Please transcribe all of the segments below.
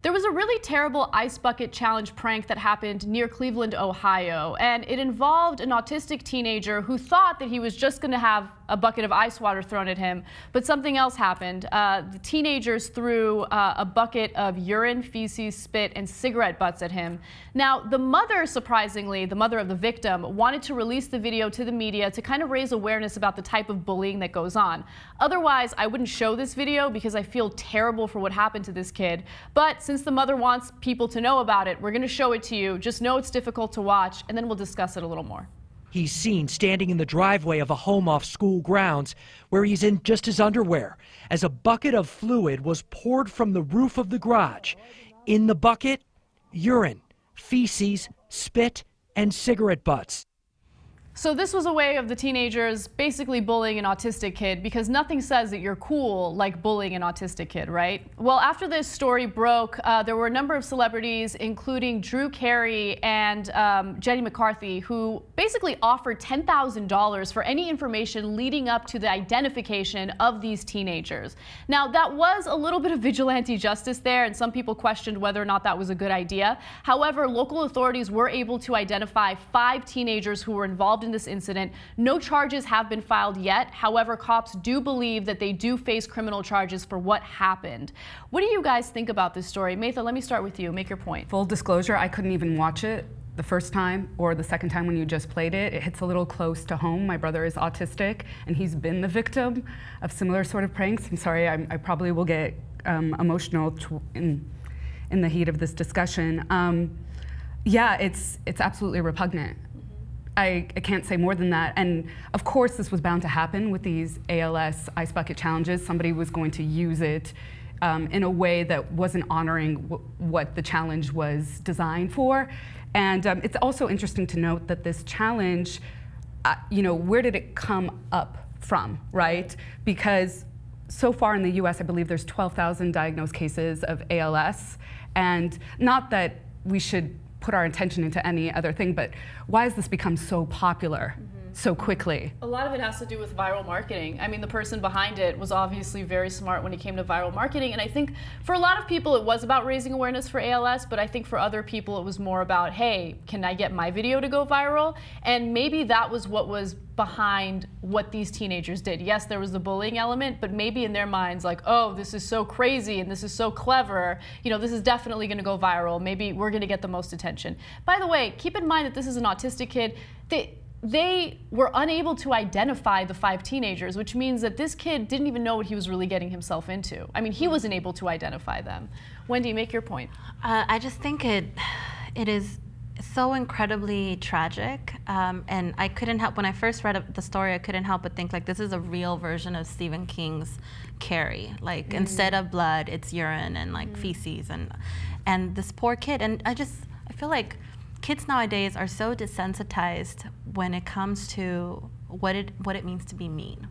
There was a really terrible ice bucket challenge prank that happened near Cleveland, Ohio, and it involved an autistic teenager who thought that he was just going to have a bucket of ice water thrown at him, but something else happened. The teenagers threw a bucket of urine, feces, spit, and cigarette butts at him. Now, the mother, surprisingly, the mother of the victim, wanted to release the video to the media to kind of raise awareness about the type of bullying that goes on. Otherwise, I wouldn't show this video because I feel terrible for what happened to this kid. But since the mother wants people to know about it, we're going to show it to you. Just know it's difficult to watch, and then we'll discuss it a little more. He's seen standing in the driveway of a home off school grounds where he's in just his underwear as a bucket of fluid was poured from the roof of the garage. In the bucket, urine, feces, spit, and cigarette butts. So this was a way of the teenagers basically bullying an autistic kid, because nothing says that you're cool like bullying an autistic kid, right? Well, after this story broke, there were a number of celebrities, including Drew Carey and Jenny McCarthy, who basically offered $10,000 for any information leading up to the identification of these teenagers. Now, that was a little bit of vigilante justice there, and some people questioned whether or not that was a good idea. However, local authorities were able to identify 5 teenagers who were involved in this incident. No charges have been filed yet. However, cops do believe that they do face criminal charges for what happened. What do you guys think about this story? Maytha, let me start with you. Make your point. Full disclosure, I couldn't even watch it the first time or the second time when you just played it. It hits a little close to home. My brother is autistic, and he's been the victim of similar sort of pranks. I'm sorry, I probably will get emotional in the heat of this discussion. Yeah, it's absolutely repugnant. I can't say more than that. And of course, this was bound to happen with these ALS ice bucket challenges. Somebody was going to use it in a way that wasn't honoring what the challenge was designed for. And it's also interesting to note that this challenge, you know, where did it come up from, right? Because so far in the US, I believe there's 12,000 diagnosed cases of ALS. And not that we should put our attention into any other thing, but why has this become so popular so quickly? A lot of it has to do with viral marketing. I mean, the person behind it was obviously very smart when it came to viral marketing, and I think for a lot of people it was about raising awareness for ALS, but I think for other people it was more about, hey, can I get my video to go viral? And maybe that was what was behind what these teenagers did. Yes, there was the bullying element, but maybe in their minds like, oh, this is so crazy and this is so clever, you know, this is definitely going to go viral. Maybe we're going to get the most attention. By the way, keep in mind that this is an autistic kid. They were unable to identify the 5 teenagers, which means that this kid didn't even know what he was really getting himself into. I mean, he wasn't able to identify them. Wendy, make your point. I just think it is so incredibly tragic, and I couldn't help, when I first read the story, I couldn't help but think like this is a real version of Stephen King's Carrie. Like instead of blood, it's urine and like feces, and this poor kid. And I feel like kids nowadays are so desensitized when it comes to what it means to be mean.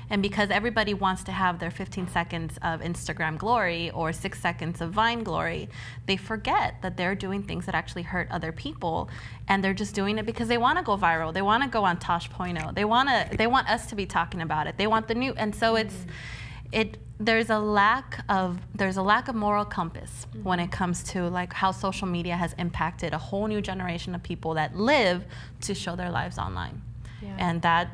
And because everybody wants to have their 15 seconds of Instagram glory or 6 seconds of Vine glory, they forget that they're doing things that actually hurt other people, and they're just doing it because they want to go viral. They want to go on Tosh.0. They want us to be talking about it. They want the new, and so there's a lack of moral compass when it comes to like how social media has impacted a whole new generation of people that live to show their lives online. Yeah. And that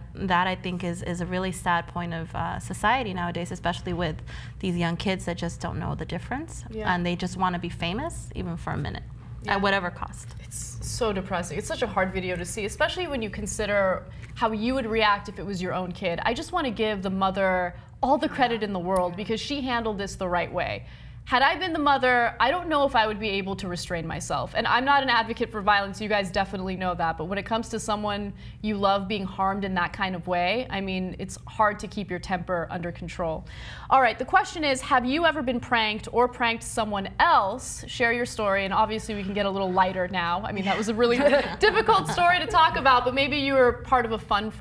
I think is a really sad point of society nowadays, especially with these young kids that just don't know the difference, and they just want to be famous even for a minute, at whatever cost. It's so depressing. It's such a hard video to see, especially when you consider how you would react if it was your own kid. I just want to give the mother all the credit in the world because she handled this the right way. Had I been the mother, I don't know if I would be able to restrain myself. And I'm not an advocate for violence, you guys definitely know that, but when it comes to someone you love being harmed in that kind of way, I mean, it's hard to keep your temper under control. All right, the question is, have you ever been pranked or pranked someone else? Share your story, and obviously we can get a little lighter now. I mean, that was a really difficult story to talk about, but maybe you were part of a fun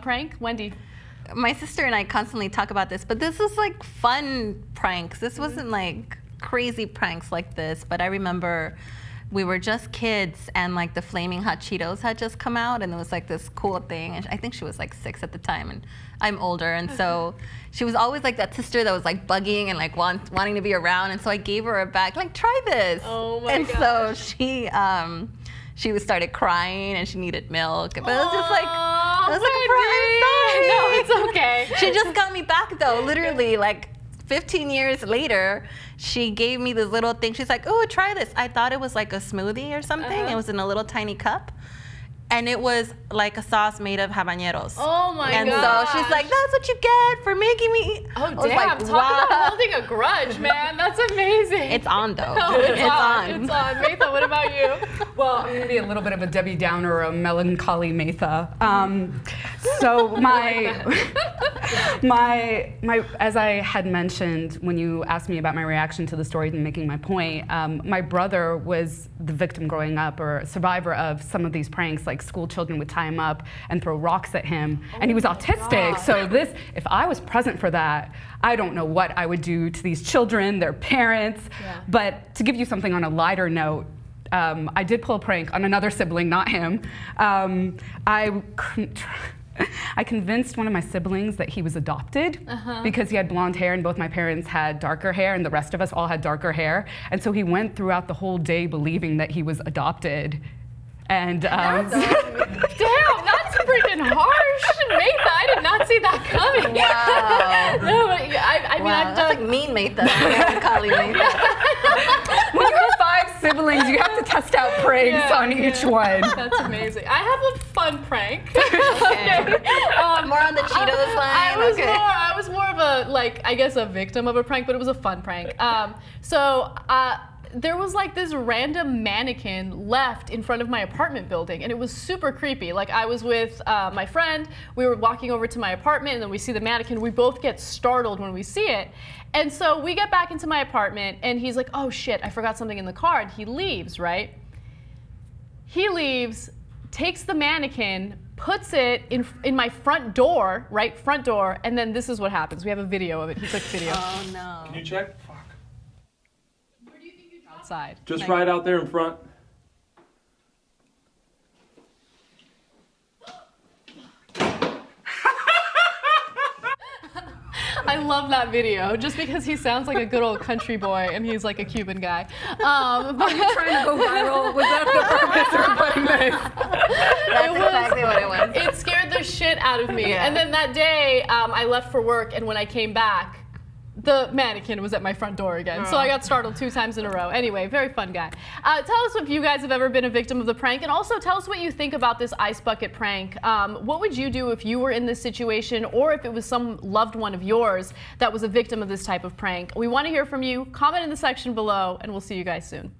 prank. Wendy? My sister and I constantly talk about this, but this was like fun pranks. This wasn't like crazy pranks like this, but I remember we were just kids, and like the flaming hot Cheetos had just come out, and it was like this cool thing. And I think she was like 6 at the time, and I'm older, and so she was always like that sister that was like bugging and like wanting to be around. And so I gave her a bag, like, try this. Oh my gosh. And so she started crying and she needed milk, but it was just like, it was like a crying. No, it's okay. She just got me back though, literally like 15 years later. She gave me this little thing. She's like, oh, try this. I thought it was like a smoothie or something. It was in a little tiny cup. And it was like a sauce made of habaneros. Oh my god. And so she's like, that's what you get for making me eat. Oh, damn. Like, Talk wow. about holding a grudge, man. That's amazing. It's on, though. Oh, it's on. on. It's on. Maytha, what about you? Well, I'm going to be a little bit of a Debbie Downer or a melancholy Maytha. So as I had mentioned when you asked me about my reaction to the story and making my point, my brother was the victim growing up, or a survivor of some of these pranks. Like, school children would tie him up and throw rocks at him, and he was autistic. God. So if I was present for that, I don't know what I would do to these children, their parents. Yeah. But to give you something on a lighter note, I did pull a prank on another sibling, not him. I convinced one of my siblings that he was adopted because he had blonde hair and both my parents had darker hair and the rest of us all had darker hair. And so he went throughout the whole day believing that he was adopted. And damn, that's freaking harsh, Maytha. I did not see that coming. Wow. No, but I mean, wow. I've done. That's like mean Maytha. When you have 5 siblings, you have to test out pranks on each one. That's amazing. I have a fun prank. Okay. More on the Cheetos line. I was more of a, like, I guess a victim of a prank, but it was a fun prank. There was like this random mannequin left in front of my apartment building, and it was super creepy. Like, I was with my friend, we were walking over to my apartment, and then we see the mannequin. We both get startled when we see it. And so we get back into my apartment, and he's like, oh shit, I forgot something in the car, and he leaves, right? He leaves, takes the mannequin, puts it in my front door, right, front door, and then this is what happens. We have a video of it. He took video. Oh no. Can you check? Outside. Just right out there in front. I love that video just because he sounds like a good old country boy and he's like a Cuban guy. Are you trying to go viral? Was that the purpose of putting this? That's exactly what it was. It scared the shit out of me. Yeah. And then that day, I left for work, and when I came back, the mannequin was at my front door again. So I got startled 2 times in a row. Anyway, very fun guy. Tell us if you guys have ever been a victim of the prank, and also tell us what you think about this ice bucket prank. What would you do if you were in this situation, or if it was some loved one of yours that was a victim of this type of prank? We want to hear from you. Comment in the section below, and we'll see you guys soon.